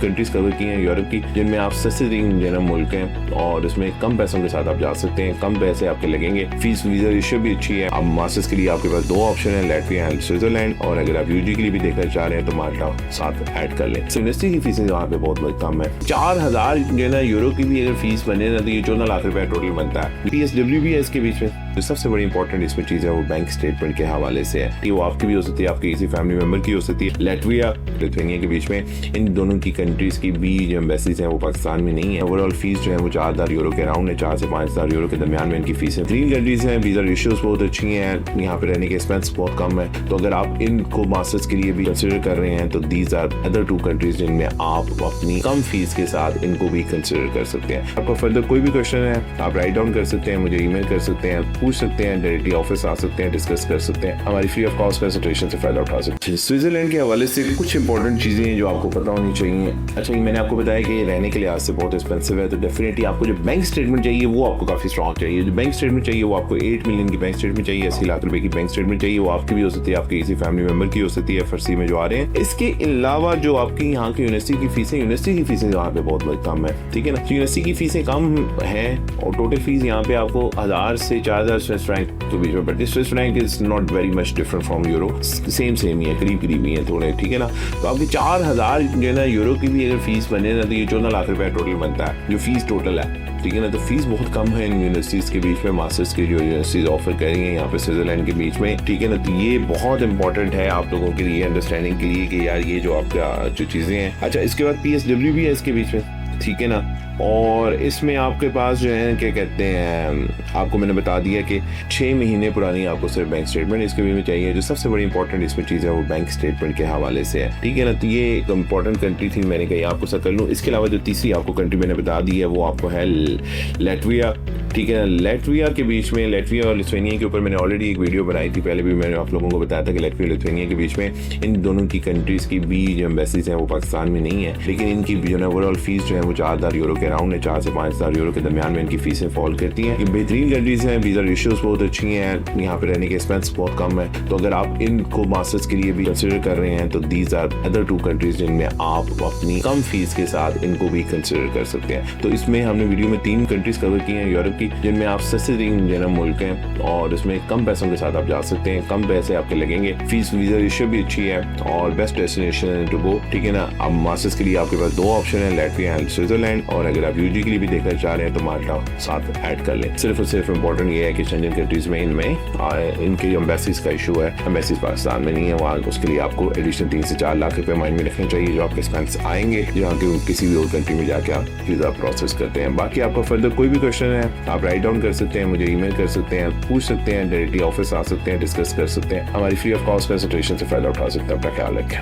Countries cover की हैं Europe की, जिनमें आप सस्ते तरीन मुल्क हैं और इसमें कम पैसों के साथ आप जा सकते हैं, कम पैसे आपके लगेंगे। फीस वीजा रेशियो भी अच्छी है। अब मास्टर्स के लिए आपके पास 2 ऑप्शन है, लैटविया एंड स्विट्जरलैंड, और अगर आप यूजी के लिए भी देखना चाह रहे हैं तो माल्टा साथ ऐड कर लें। यूनिवर्सिटी की फीसें यहाँ पे बहुत कम है। 4000 यूरो की भी अगर फीस बने ना तो ये 14 लाख रुपए टोटल बनता है। PSW भी है इसके बीच में। जो सबसे बड़ी इंपॉर्टेंट इसमें चीज है वो बैंक स्टेटमेंट के हवाले से है। वो आपकी भी हो सकती है, आपके किसी फैमिली मेंबर की हो सकती है। लैटविया लिथुआनिया के बीच में इन दोनों की कंट्रीज की भी जो एम्बेसीज हैं वो पाकिस्तान में नहीं है। ओवरऑल फीस जो है वो 4000 यूरो के अराउंड है, 4 से 5000 यूरो के दरमियान में इनकी फीस है। 3 कंट्रीज हैं, वीजा रेशियोज बहुत अच्छी हैं, यहाँ पे रहने के एक्सपेंस बहुत कम है। तो अगर आप इनको मास्टर्स के लिए भी कंसिडर कर रहे हैं तो दीज आर अदर 2 कंट्रीज जिनमें आप अपनी कम फीस के साथ इनको भी कंसिडर कर सकते हैं। आपको फर्दर कोई भी क्वेश्चन है आप राइट डाउन कर सकते हैं, मुझे ईमेल कर सकते हैं, पूछ सकते हैं, डायरेक्टली ऑफिस आ सकते हैं, डिस्कस कर सकते हैं, हमारी फ्री ऑफ कॉस्ट कंसल्टेशन से फायदा उठा सकते हैं। स्विट्जरलैंड के हवाले से कुछ इंपॉर्टेंट चीजें हैं जो आपको पता होनी चाहिए। अच्छा, ये मैंने आपको बताया कि रहने के लिहाज से बहुत एक्सपेंसिव है, तो डेफिनेटली आपको जो बैंक स्टेटमेंट चाहिए वो आपको काफी स्ट्रॉन्ग चाहिए। जो बैंक स्टेटमेंट चाहिए वो आपको 8 मिलियन की बैंक स्टेटमेंट चाहिए, 80 लाख रुपए की बैंक स्टेटमेंट चाहिए। वो आपकी भी हो सकती है, आपके किसी फैमिली मेंबर की हो सकती है, FRC में जो आ रहे हैं। इसके अलावा जो आपकी यहाँ की यूनिवर्सिटी की फीसें यहाँ पे बहुत कम है, ठीक है ना। यूनिवर्सिटी की फीसें कम है और टोटल फीस यहाँ पे आपको 1000 से 4000 स्विस फ्रैंक के बीच में पड़ती है। Swiss franc is not very much different from euro, same ही है, करीब ही है थोड़े, ठीक है ना। तो आपकी 4000 जो है ना यूरो की भी अगर फीस बने ना तो ये 14 लाख रुपए टोटल बनता है, जो फीस टोटल है, ठीक है ना। तो फीस बहुत कम है इन यूनिवर्सिटीज के बीच में, मास्टर्स की जो यूनिवर्सिटीज ऑफर कर रही हैं यहाँ पे स्विट्जरलैंड के बीच में, ठीक है ना। तो ये बहुत इंपॉर्टेंट है आप लोगों के लिए अंडरस्टैंडिंग के लिए कि यार ये जो आपका जो चीजें हैं। अच्छा, इसके बाद PSW भी है इसके बीच में, ठीक है ना। और इसमें आपके पास जो है क्या कहते हैं, आपको मैंने बता दिया कि 6 महीने पुरानी आपको सिर्फ बैंक स्टेटमेंट इसके भी में चाहिए। जो सबसे बड़ी इंपॉर्टेंट इसमें चीज़ है वो बैंक स्टेटमेंट के हवाले से है, ठीक है ना। तो ये एक इंपॉर्टेंट कंट्री थी, मैंने कही आपको सब कर लूँ। इसके अलावा जो तीसरी आपको कंट्री मैंने बता दी है वो आपको है लैटविया, ठीक है ना। लैटविया के बीच में, लैटविया और लिथुआनिया के ऊपर मैंने ऑलरेडी एक वीडियो बनाई थी, पहले भी मैंने आप लोगों को बताया था कि लैटविया और लिथुआनिया के बीच में इन दोनों की कंट्रीज की भी जो एम्बेसीज हैं वो पाकिस्तान में नहीं है, लेकिन इनकी जो है ओवरऑल फीस जो है वो 4000 यूरो के अराउंड है, 4 से 5000 यूरो के दरमियान में इनकी फीसें फॉल करती हैं। ये बेहतरीन कंट्रीज हैं, वीजा रेशियोज बहुत अच्छी हैं, यहाँ पे रहने के एक्सपेंस बहुत कम है। तो अगर आप इनको मास्टर्स के लिए भी कंसिडर कर रहे हैं तो दीज आर अदर 2 कंट्रीज जिनमें आप अपनी कम फीस के साथ इनको भी कंसिडर कर सकते हैं। तो इसमें हमने वीडियो में 3 कंट्रीज कवर की हैं यूरोप की, जिनमें आप सस्ते तरीन मुल्क हैं और इसमें कम पैसों के साथ आप जा सकते हैं, कम पैसे आपके लगेंगे। फीस वीजा रेशियो भी अच्छी है और बेस्ट डेस्टिनेशन टू गो, ठीक है ना। अब मास्टर्स के लिए आपके पास 2 ऑप्शन है, लैटविया एंड स्विट्जरलैंड, और अगर आप यूजी के लिए भी देखना चाह रहे हैं तो माल्टा साथ ऐड कर लें। सिर्फ और सिर्फ इंपॉर्टेंट ये है कि शेंजन कंट्रीज में इनमें इनके एम्बेसीज का इशू है, एम्बेसीज पाकिस्तान में नहीं है वहाँ, उसके लिए आपको एडिशनल 3 से 4 लाख रुपए माइंड में रखने चाहिए जो आपके एक्सपेंस आएंगे जहाँ के किसी भी और कंट्री में जाके आप वीजा प्रोसेस करते हैं। बाकी आपका फर्दर कोई भी क्वेश्चन है आप राइट डाउन कर सकते हैं, मुझे ईमेल कर सकते हैं, पूछ सकते हैं, डायरेक्टली ऑफिस आ सकते हैं, डिस्कस कर सकते हैं, हमारी फ्री ऑफ कॉस्ट कंसल्टेशन से फायदा उठा सकते हैं। अपना ख्याल रखें।